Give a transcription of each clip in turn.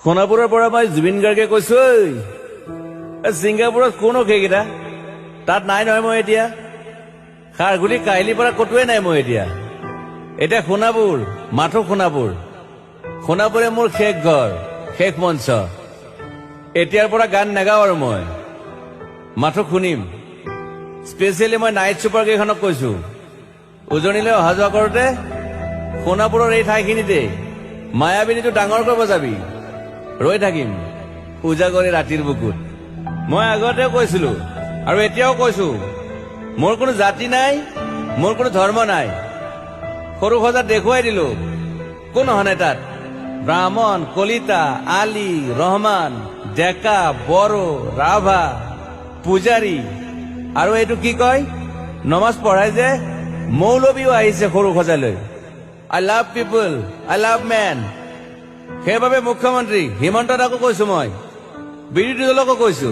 সোণাপুৰৰ পৰা মই জুবিন গাৰ্গে কৈছো ছিংগাপুৰত কোন সেইকেইটা তাত নাই নহয় মই এতিয়া খাৰঘুলি কাহিলীৰ পৰা কতোৱে নাই মই এতিয়া সোণাপুৰ মাথো সোণাপুৰে মোৰ শেষ ঘৰ শেষ মঞ্চ এতিয়াৰ পৰা গান নাগাওঁ আৰু মই মাথো শুনিম স্পেচিয়েলি মই নাইট ছুপাৰ কেইখনক কৈছো উজনিলৈ অহা যোৱা কৰোঁতে সোণাপুৰৰ এই ঠাইখিনিতে মায়াবিনীটো ডাঙৰকৈ বজাবি ৰৈ থাকিম উজাগৰি ৰাতিৰ বুকুত মই আগতেও কৈছিলো আৰু এতিয়াও কৈছো মোৰ কোনো জাতি নাই মোৰ কোনো ধৰ্ম নাই সৰু সজাত দেখুৱাই দিলো কোন হনে তাত ব্ৰাহ্মণ কলিতা আলী ৰহমান ডেকা বড়ো ৰাভা পূজাৰী আৰু এইটো কি কয় নমাজ পঢ়াই যে মৌলবীও আহিছে সৰু সজালৈ I love people I love man সেইবাবে মুখ্যমন্ত্ৰী হিমন্ত দাকো কৈছো মই বিৰোধী দলকো কৈছো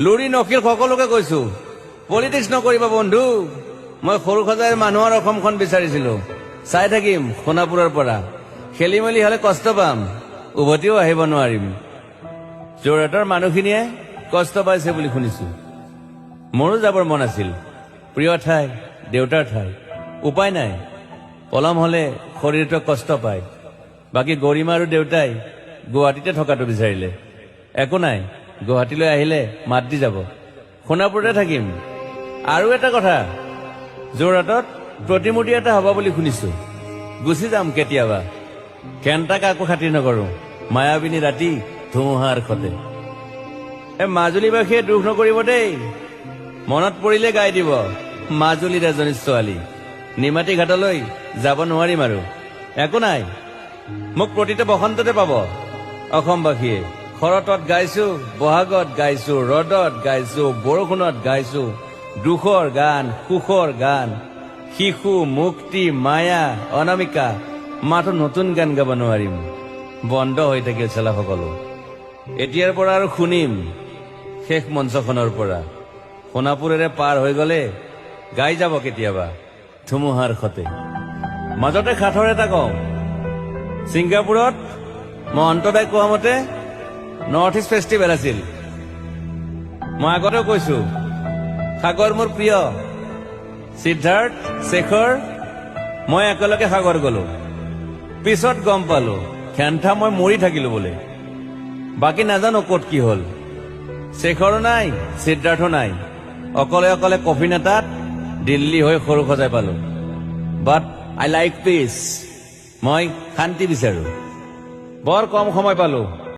লুৰি নকিৰ সকলোকে কৈছো পলিটিক্স নকৰিবা বন্ধু মই সৰু সজাইৰ মানুহৰ অসমখন বিচাৰিছিলো চাই থাকিম সোণাপুৰৰ পৰা খেলি মেলি হলে কষ্ট পাম উভতিও আহিব নোৱাৰিম যোৰহাটৰ মানুহখিনিয়ে কষ্ট পাইছে বুলি শুনিছো মোৰো যাবৰ মন আছিল প্ৰিয় ঠাই দেউতাৰ ঠাই উপায় নাই পলম হলে শৰীৰটোৱে কষ্ট পায় বাকী গৰিমা আৰু দেউতাই গুৱাহাটীতে থকাটো বিচাৰিলে একো নাই গুৱাহাটীলৈ আহিলে মাত দি যাব সোণাপুৰতে থাকিম আৰু এটা কথা যোৰহাটত প্ৰতিমূৰ্তি এটা হ'ব বুলি শুনিছো গুচি যাম কেতিয়াবা কেণ্টা কাকো খাতিৰ নকৰো মায়াবিনী ৰাতি ধুমুহাৰ খতে মাজুলীবাসীয়ে দুখ নকৰিব দেই মনত পৰিলে গাই দিব মাজুলীৰ এজনী ছোৱালী নিমাতী ঘাটলৈ যাব নোৱাৰিম আৰু একো নাই মোক প্ৰতিটো বসন্ততে পাব অসমবাসীয়ে শৰতত গাইছো বহাগত গাইছো ৰদত গাইছো বৰষুণত গাইছো দুখৰ গান সুখৰ গান শিশু মুক্তি মায়া অনামিকা মাথো নতুন গান গাব নোৱাৰিম বন্ধ হৈ থাকিল চেলা সকলো এতিয়াৰ পৰা আৰু শুনিম শেষ মঞ্চখনৰ পৰা সোণাপুৰেৰে পাৰ হৈ গলে গাই যাব কেতিয়াবা ধুমুহাৰ খতে মাজতে সাঁথৰ এটা কওঁ ছিংগাপুৰত মই অন্তদাই কোৱা মতে নৰ্থ ইষ্ট ফেষ্টিভেল আছিল মই আগতেও কৈছো সাগৰ মোৰ প্ৰিয় সিদ্ধাৰ্থ শেখৰ মই একেলগে সাগৰ গলো পিছত গম পালো খেন্থা মই মৰি থাকিলো বোলে বাকী নাজানো ক'ত কি হল শেখৰো নাই সিদ্ধাৰ্থো নাই অকলে অকলে কফি নেতাত দিল্লী হৈ সৰু সজাই পালো বাট আই লাইক পিচ মই শান্তি বিচাৰো বৰ কম সময় পালো